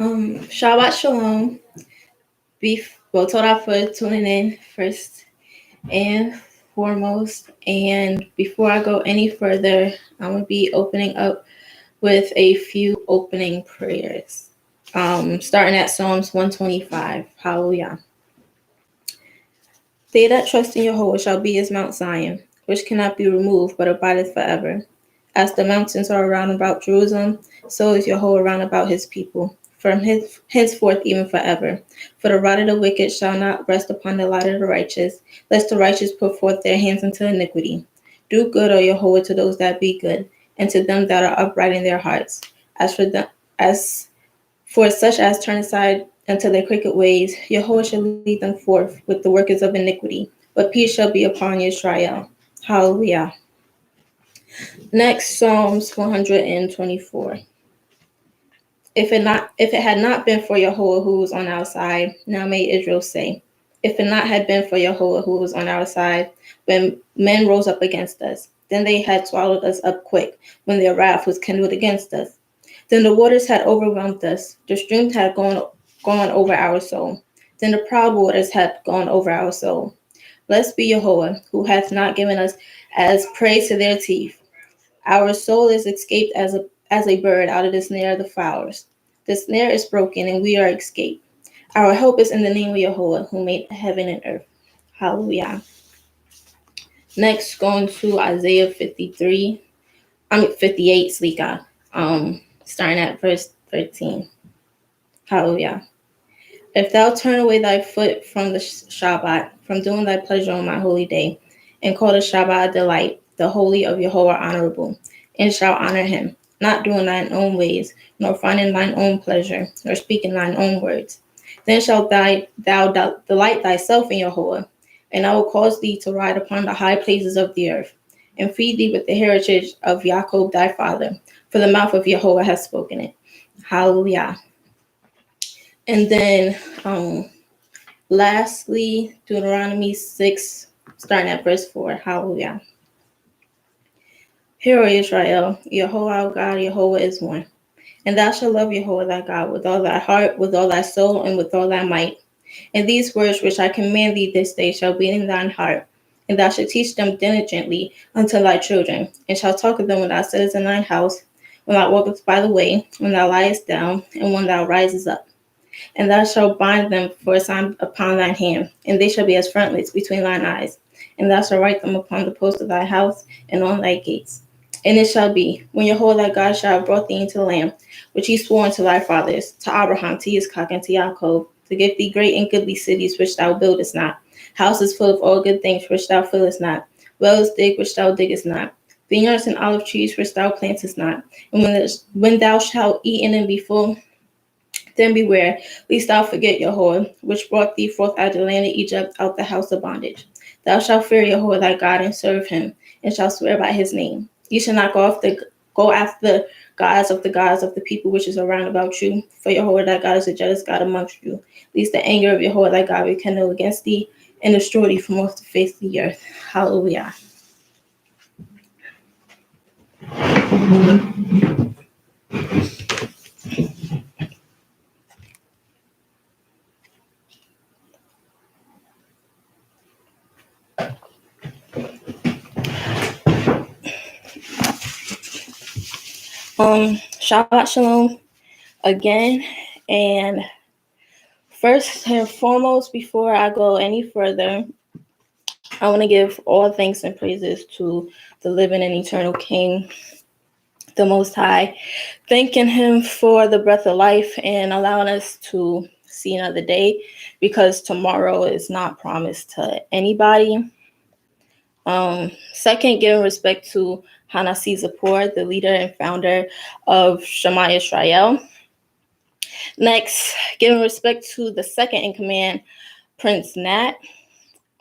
Shabbat Shalom. Toda for tuning in first and foremost. And before I go any further, I'm going to be opening up with a few opening prayers. Starting at Psalms 125. Hallelujah. They that trust in Jehovah shall be as Mount Zion, which cannot be removed, but abideth forever. As the mountains are round about Jerusalem, so is Jehovah round about his people, from henceforth even forever. For the rod of the wicked shall not rest upon the lot of the righteous, lest the righteous put forth their hands unto iniquity. Do good, O Jehovah, to those that be good, and to them that are upright in their hearts. As for such as turn aside unto their crooked ways, Jehovah shall lead them forth with the workers of iniquity, but peace shall be upon Israel. Hallelujah. Next, Psalms 124. If it had not been for Jehovah who was on our side, now may Israel say, if it not had been for Jehovah who was on our side, when men rose up against us, then they had swallowed us up quick, when their wrath was kindled against us. Then the waters had overwhelmed us, the streams had gone over our soul. Then the proud waters had gone over our soul. Blessed be Jehovah, who hath not given us as prey to their teeth. Our soul is escaped as a bird out of the snare of the fowlers. The snare is broken, and we are escaped. Our help is in the name of Jehovah, who made heaven and earth. Hallelujah. Next, going to Isaiah 58, Nishlackyah. Starting at verse 13. Hallelujah. If thou turn away thy foot from the Shabbat, from doing thy pleasure on my holy day, and call the Shabbat a delight, the holy of Jehovah honorable, and shall honor him, not doing thine own ways, nor finding thine own pleasure, nor speaking thine own words, then shalt thou delight thyself in Jehovah, and I will cause thee to ride upon the high places of the earth, and feed thee with the heritage of Jacob thy father, for the mouth of Jehovah has spoken it. Hallelujah. And then lastly, Deuteronomy 6, starting at verse 4. Hallelujah. Hear, O Israel, Jehovah our God, Jehovah is one. And thou shalt love Jehovah thy God with all thy heart, with all thy soul, and with all thy might. And these words which I command thee this day shall be in thine heart, and thou shalt teach them diligently unto thy children, and shalt talk of them when thou sittest in thine house, when thou walkest by the way, when thou liest down, and when thou risest up. And thou shalt bind them for a sign upon thine hand, and they shall be as frontlets between thine eyes. And thou shalt write them upon the posts of thy house and on thy gates. And it shall be, when Jehovah thy God shall have brought thee into the land, which he swore unto thy fathers, to Abraham, to Isaac, and to Jacob, to give thee great and goodly cities which thou buildest not, houses full of all good things which thou fillest not, wells dig which thou diggest not, vineyards and olive trees which thou plantest not. And when thou shalt eat and be full, then beware, lest thou forget Jehovah, which brought thee forth out of the land of Egypt, out the house of bondage. Thou shalt fear Jehovah thy God, and serve him, and shalt swear by his name. You shall not go after the gods of the people which is around about you, for Jehovah thy God is a jealous God amongst you, lest the anger of Jehovah thy God be kindled against thee, and destroy thee from off the face of the earth. Hallelujah. Shabbat Shalom again, and first and foremost, before I go any further, I want to give all thanks and praises to the living and eternal King, the Most High, thanking him for the breath of life and allowing us to see another day, because tomorrow is not promised to anybody. Second, giving respect to Hanasi Zippor, the leader and founder of Shema Israel. Next, giving respect to the second in command, Prince Nat.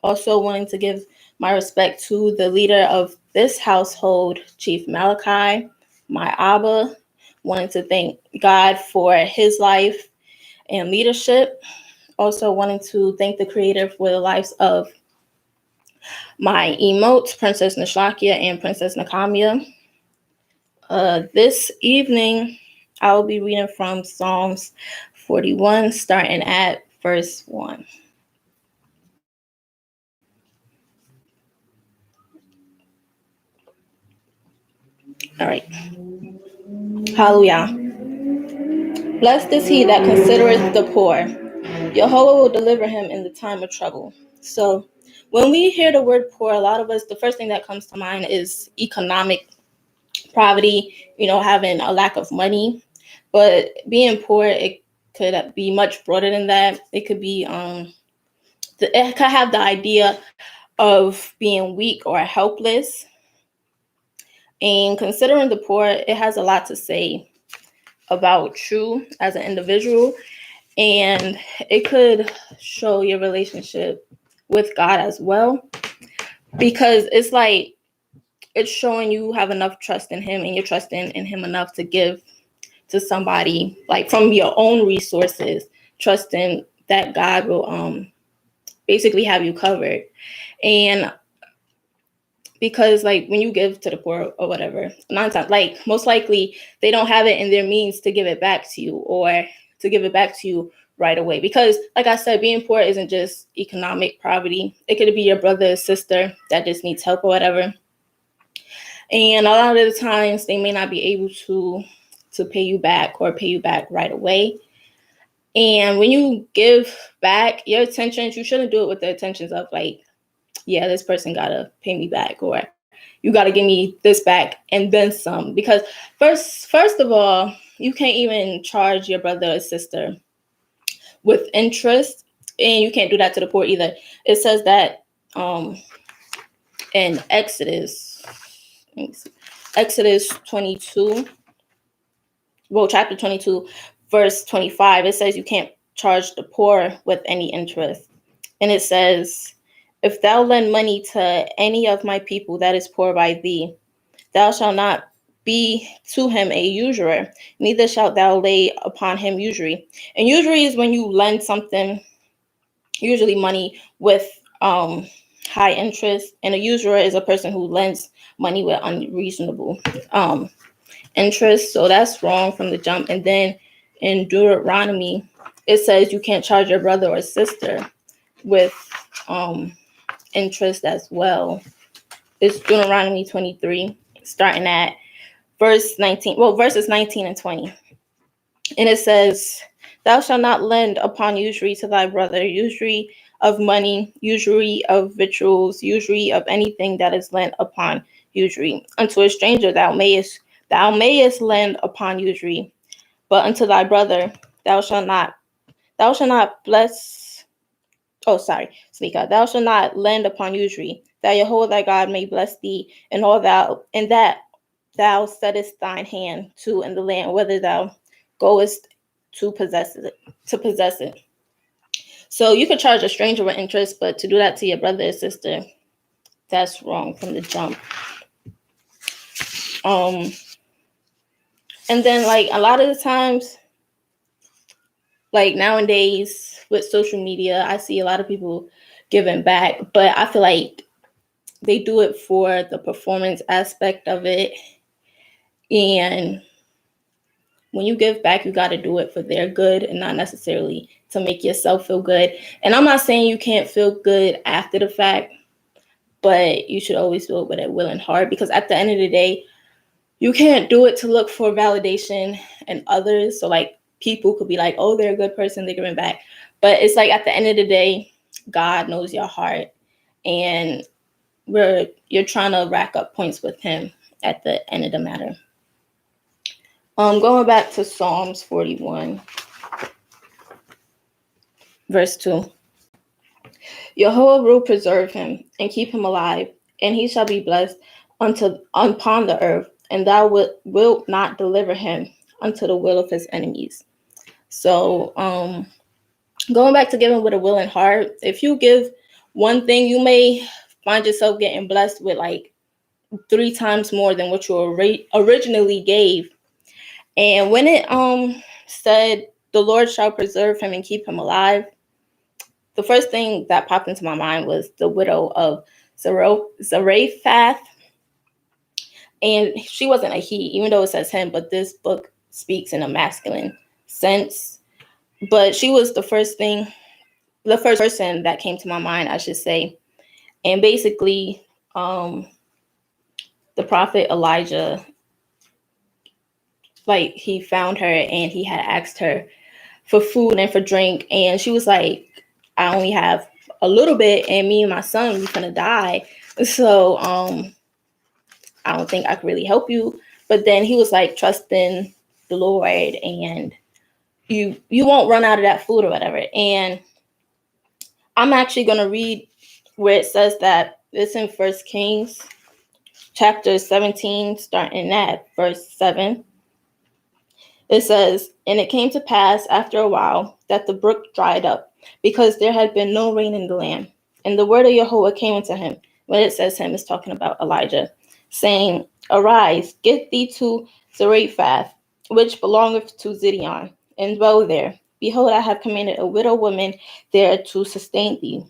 Also wanting to give my respect to the leader of this household, Chief Malachi, my Abba. Wanting to thank God for his life and leadership. Also wanting to thank the Creator for the lives of my emotes, Princess Nishlackyah and Princess Nakamia. This evening, I will be reading from Psalms 41, starting at verse 1. All right. Hallelujah. Blessed is he that considereth the poor. Jehovah will deliver him in the time of trouble. So when we hear the word poor, a lot of us, the first thing that comes to mind is economic poverty, having a lack of money. But being poor, it could be much broader than that. It could be, it could have the idea of being weak or helpless. And considering the poor, it has a lot to say about you as an individual. And it could show your relationship with God as well. Because it's like, it's showing you have enough trust in him, and you're trusting in him enough to give to somebody, like from your own resources, trusting that God will basically have you covered. And because like when you give to the poor or whatever, like most likely they don't have it in their means to give it back to you, or to give it back to you right away. Because like I said, being poor isn't just economic poverty. It could be your brother or sister that just needs help or whatever. And a lot of the times they may not be able to pay you back or pay you back right away. And when you give back, your intentions, you shouldn't do it with the intentions of like, yeah, this person gotta pay me back, or you gotta give me this back and then some. Because first of all, you can't even charge your brother or sister with interest, and you can't do that to the poor either. It says that in Exodus 22, chapter 22, verse 25, it says you can't charge the poor with any interest. And it says, if thou lend money to any of my people that is poor by thee, thou shalt not be to him a usurer, neither shalt thou lay upon him usury. And usury is when you lend something, usually money, with high interest. And a usurer is a person who lends money with unreasonable interest. So that's wrong from the jump. And then in Deuteronomy, it says you can't charge your brother or sister with interest as well. It's Deuteronomy 23, starting at verses 19 and 20. And it says, thou shalt not lend upon usury to thy brother, usury of money, usury of victuals, usury of anything that is lent upon usury. Unto a stranger thou mayest lend upon usury, but unto thy brother thou shalt not bless. Oh, sorry, speak out. Thou shalt not lend upon usury, that Jehovah thy God may bless thee in all that thou settest thine hand to in the land, whether thou goest to possess it. So you could charge a stranger with interest, but to do that to your brother or sister, that's wrong from the jump. And then like a lot of the times, like nowadays with social media, I see a lot of people giving back, but I feel like they do it for the performance aspect of it. And when you give back, you got to do it for their good and not necessarily to make yourself feel good. And I'm not saying you can't feel good after the fact, but you should always do it with a willing heart, because at the end of the day, you can't do it to look for validation in others. So like people could be like, oh, they're a good person, they're giving back. But it's like at the end of the day, God knows your heart, and you're trying to rack up points with him at the end of the matter. Going back to Psalms 41, verse 2. Jehovah will preserve him and keep him alive, and he shall be blessed upon the earth, and thou wilt not deliver him unto the will of his enemies. So going back to giving with a willing heart, if you give one thing, you may find yourself getting blessed with like 3 times more than what you originally gave. And when it said the Lord shall preserve him and keep him alive, the first thing that popped into my mind was the widow of Zarephath. And she wasn't a he, even though it says him, but this book speaks in a masculine sense. but she was the first person that came to my mind, I should say. And basically, the prophet Elijah, like, he found her and he had asked her for food and for drink, and she was like, I only have a little bit, and me and my son, we're gonna die. So I don't think I could really help you. But then he was like, trust in the Lord, and you won't run out of that food or whatever. And I'm actually gonna read where it says that. It's in 1 Kings chapter 17, starting at verse 7. It says, and it came to pass after a while that the brook dried up, because there had been no rain in the land. And the word of Jehovah came unto him. When it says him, it's talking about Elijah, saying, arise, get thee to Zarephath, which belongeth to Zidon, and dwell there. Behold, I have commanded a widow woman there to sustain thee.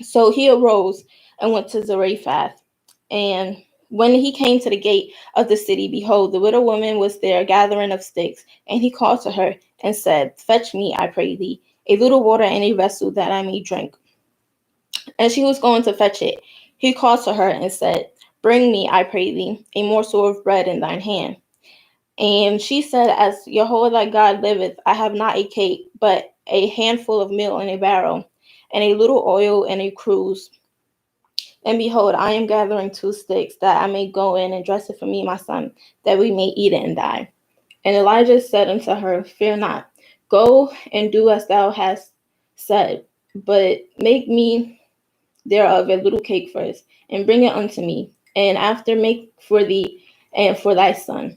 So he arose and went to Zarephath. And when he came to the gate of the city, behold, the widow woman was there gathering of sticks. And he called to her and said, fetch me, I pray thee, a little water in a vessel that I may drink. And she was going to fetch it. He called to her and said, bring me, I pray thee, a morsel of bread in thine hand. And she said, as Jehovah thy God liveth, I have not a cake, but a handful of meal in a barrel, and a little oil in a cruse. And behold, I am gathering 2 sticks, that I may go in and dress it for me, my son, that we may eat it and die. And Elijah said unto her, fear not, go and do as thou hast said, but make me thereof a little cake first, and bring it unto me, and after make for thee and for thy son.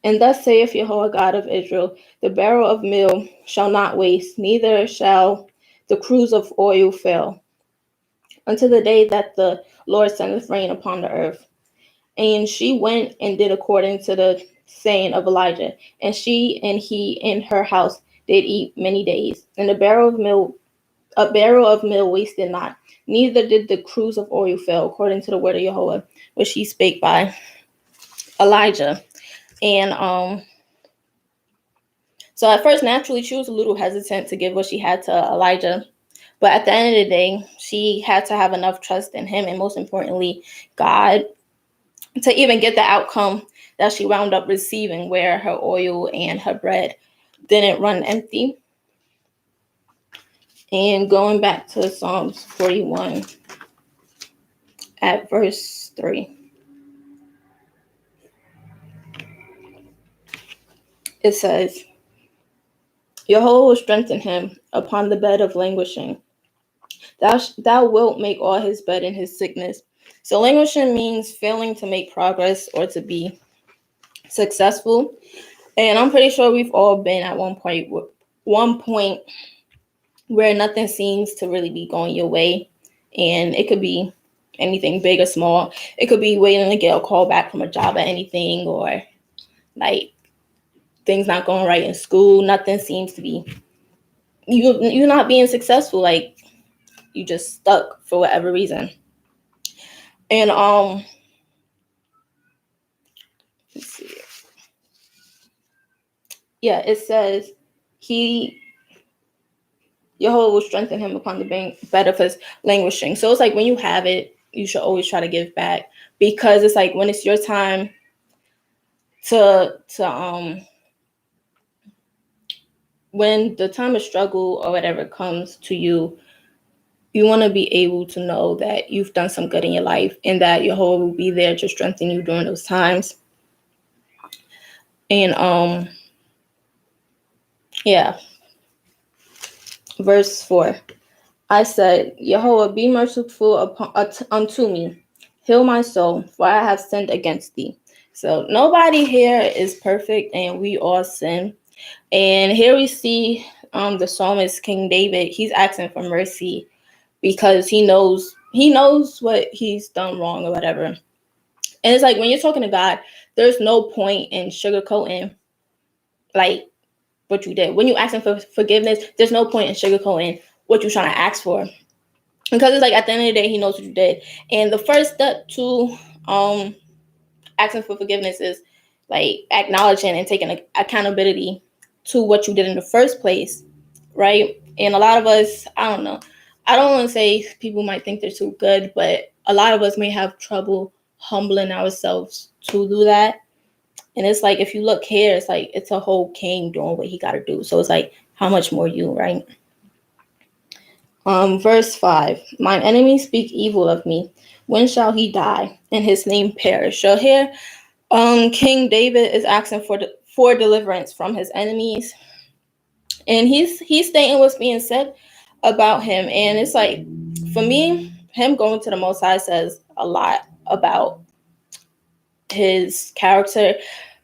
And thus saith Jehovah God of Israel, the barrel of meal shall not waste, neither shall the cruse of oil fail, until the day that the Lord sendeth rain upon the earth. And she went and did according to the saying of Elijah. And she and he in her house did eat many days. And a barrel of meal wasted not, neither did the cruse of oil fail, according to the word of Jehovah, which he spake by Elijah. And so at first, naturally, she was a little hesitant to give what she had to Elijah. But at the end of the day, she had to have enough trust in him, and most importantly, God, to even get the outcome that she wound up receiving, where her oil and her bread didn't run empty. And going back to Psalms 41 at verse 3, it says, Jehovah will strengthen him upon the bed of languishing. Thou wilt make all his bed in his sickness. So languishing means failing to make progress or to be successful. And I'm pretty sure we've all been at one point where nothing seems to really be going your way. And it could be anything big or small. It could be waiting to get a call back from a job at anything, or like things not going right in school. Nothing seems to be, you're not being successful. Like, you just stuck for whatever reason. And let's see. Yeah, it says Jehovah will strengthen him upon the bed of his languishing. So it's like, when you have it, you should always try to give back, because it's like, when it's your time to when the time of struggle or whatever comes to you, you want to be able to know that you've done some good in your life, and that Jehovah will be there to strengthen you during those times. And yeah, verse 4. I said, Jehovah, be merciful unto me. Heal my soul, for I have sinned against thee. So nobody here is perfect, and we all sin. And here we see the psalmist King David. He's asking for mercy, because he knows what he's done wrong or whatever. And it's like, when you're talking to God, there's no point in sugarcoating like what you did. When you asking for forgiveness, there's no point in sugarcoating what you're trying to ask for, because it's like, at the end of the day, he knows what you did. And the first step to asking for forgiveness is like acknowledging and taking accountability to what you did in the first place, right? And a lot of us, I don't know, I don't want to say people might think they're too good, but a lot of us may have trouble humbling ourselves to do that. And it's like, if you look here, it's like it's a whole king doing what he got to do. So it's like, how much more you, right? Verse 5, mine enemies speak evil of me. When shall he die and his name perish? So here, King David is asking for deliverance from his enemies. And he's stating what's being said about him. And it's like, for me, him going to the Most High says a lot about his character,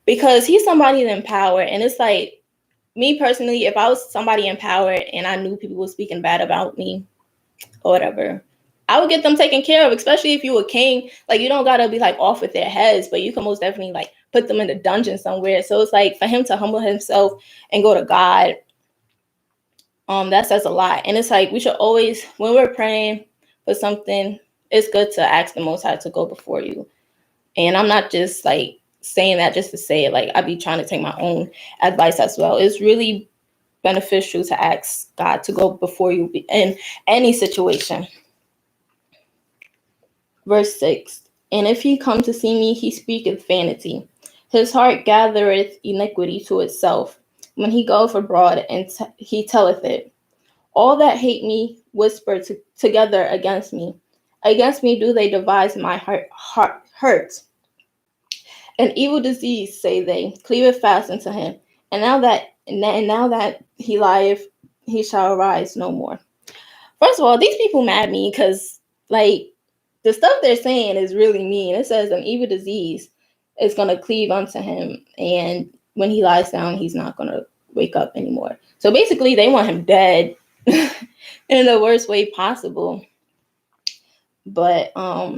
because he's somebody in power. And it's like, me personally, if I was somebody in power and I knew people were speaking bad about me or whatever, I would get them taken care of, especially if you were king. Like, you don't gotta be like off with their heads, but you can most definitely like put them in the dungeon somewhere. So it's like, for him to humble himself and go to God, that says a lot. And it's like, we should always, when we're praying for something, it's good to ask the Most High to go before you. And I'm not just like saying that just to say it. Like, I be trying to take my own advice as well. It's really beneficial to ask God to go before you in any situation. Verse 6, and if he come to see me, he speaketh vanity. His heart gathereth iniquity to itself. When he goeth abroad, and he telleth it. All that hate me whisper together against me. Against me do they devise my hurt. An evil disease, say they, cleaveth fast unto him. And now that he lieth, he shall arise no more. First of all, these people mad at me because, like, the stuff they're saying is really mean. It says an evil disease is going to cleave unto him. And when he lies down, he's not going to wake up anymore. So basically, they want him dead in the worst way possible. But let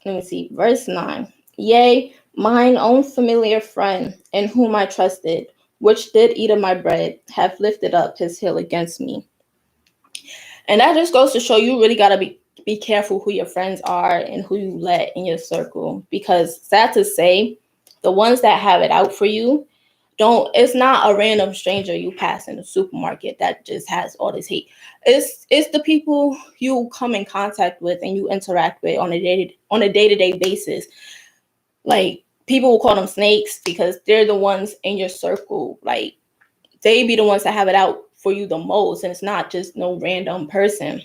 me see. Verse 9. Yea, mine own familiar friend, in whom I trusted, which did eat of my bread, hath lifted up his heel against me. And that just goes to show you really got to be careful who your friends are and who you let in your circle. Because sad to say, the ones that have it out for you, it's not a random stranger you pass in the supermarket that just has all this hate. It's the people you come in contact with and you interact with on a day-to-day basis. Like, people will call them snakes because they're the ones in your circle. Like, they be the ones that have it out for you the most, and it's not just no random person.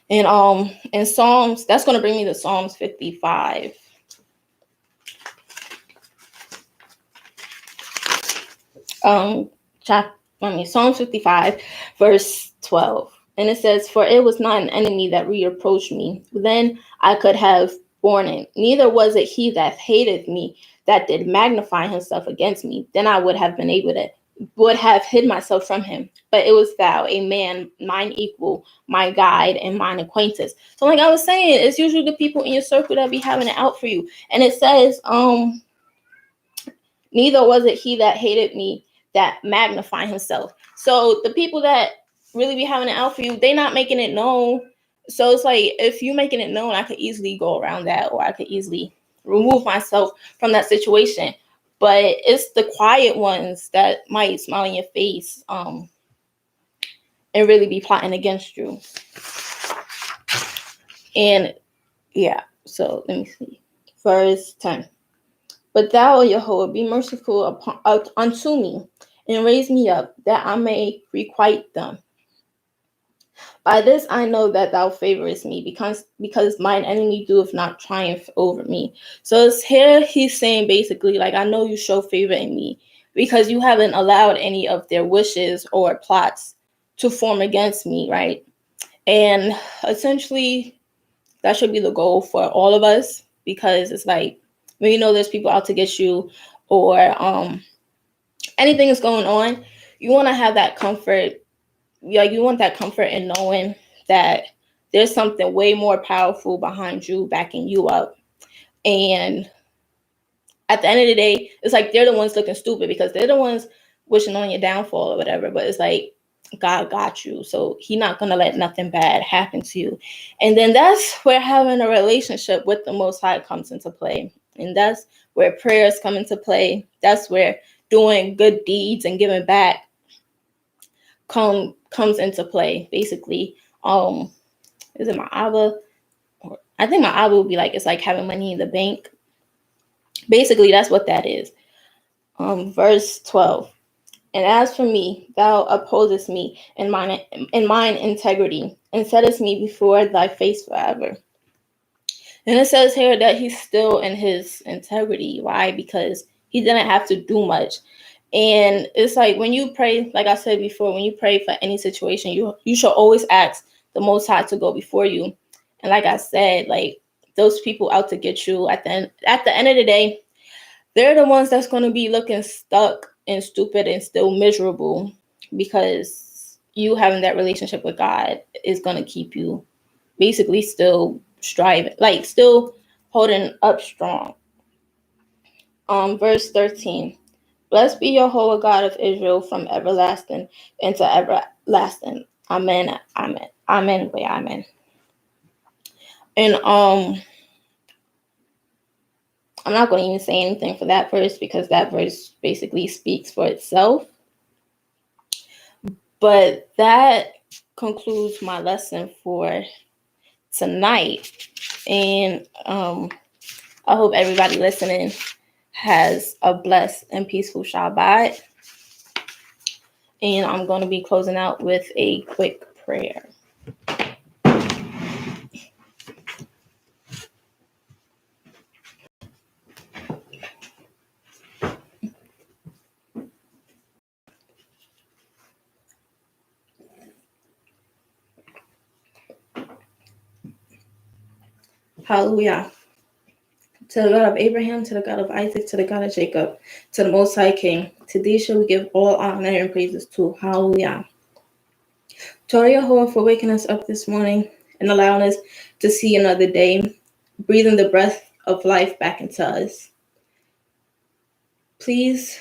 And in Psalms, that's going to bring me to Psalms 55. Psalms 55, verse 12. And it says, for it was not an enemy that reproached me, then I could have borne it. Neither was it he that hated me that did magnify himself against me. Then I would have hid myself from him. But it was thou, a man, mine equal, my guide, and mine acquaintance. So like I was saying, it's usually the people in your circle that be having it out for you. And it says, neither was it he that hated me that magnify himself. So the people that really be having it out for you, they not making it known. So it's like, if you making it known, I could easily go around that, or I could easily remove myself from that situation. But it's the quiet ones that might smile in your face and really be plotting against you. And yeah, so let me see. Verse 10. But thou, O Yahweh, be merciful unto me, and raise me up, that I may requite them. By this I know that thou favorest me, because mine enemy doeth not triumph over me. So it's here he's saying basically, like, I know you show favor in me, because you haven't allowed any of their wishes or plots to form against me, right? And essentially, that should be the goal for all of us, because it's like, when you know there's people out to get you, or anything is going on, you want to have that comfort. Like, you want that comfort in knowing that there's something way more powerful behind you, backing you up. And at the end of the day, it's like they're the ones looking stupid because they're the ones wishing on your downfall or whatever. But it's like, God got you. So he's not going to let nothing bad happen to you. And then that's where having a relationship with the Most High comes into play. And that's where prayers come into play. That's where doing good deeds and giving back comes into play. Basically, is it my Abba? I think my Abba would be like, it's like having money in the bank. Basically, that's what that is. Verse 12. And as for me, thou upholdest me in mine integrity, and settest me before thy face forever. And it says here that he's still in his integrity. Why? Because he didn't have to do much. And it's like when you pray, like I said before, when you pray for any situation, you should always ask the Most High to go before you. And like I said, like those people out to get you at the end of the day, they're the ones that's going to be looking stuck and stupid and still miserable, because you having that relationship with God is going to keep you basically still striving, like still holding up strong. Verse 13. Blessed be Jehovah God of Israel from everlasting into everlasting. Amen. Amen. Amen. Amen. And I'm not going to even say anything for that verse, because that verse basically speaks for itself. But that concludes my lesson for tonight. And I hope everybody listening has a blessed and peaceful Shabbat. And I'm going to be closing out with a quick prayer. Hallelujah. To the God of Abraham, to the God of Isaac, to the God of Jacob, to the Most High King, to thee shall we give all honor and praises to. Hallelujah. Torah Yehovah for waking us up this morning and allowing us to see another day, breathing the breath of life back into us. Please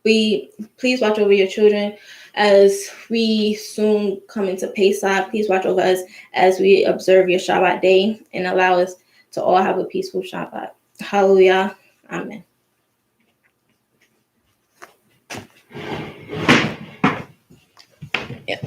watch over your children as we soon come into Pesach. Please watch over us as we observe your Shabbat day, and allow us to all have a peaceful Shabbat. Hallelujah. Amen. Yeah.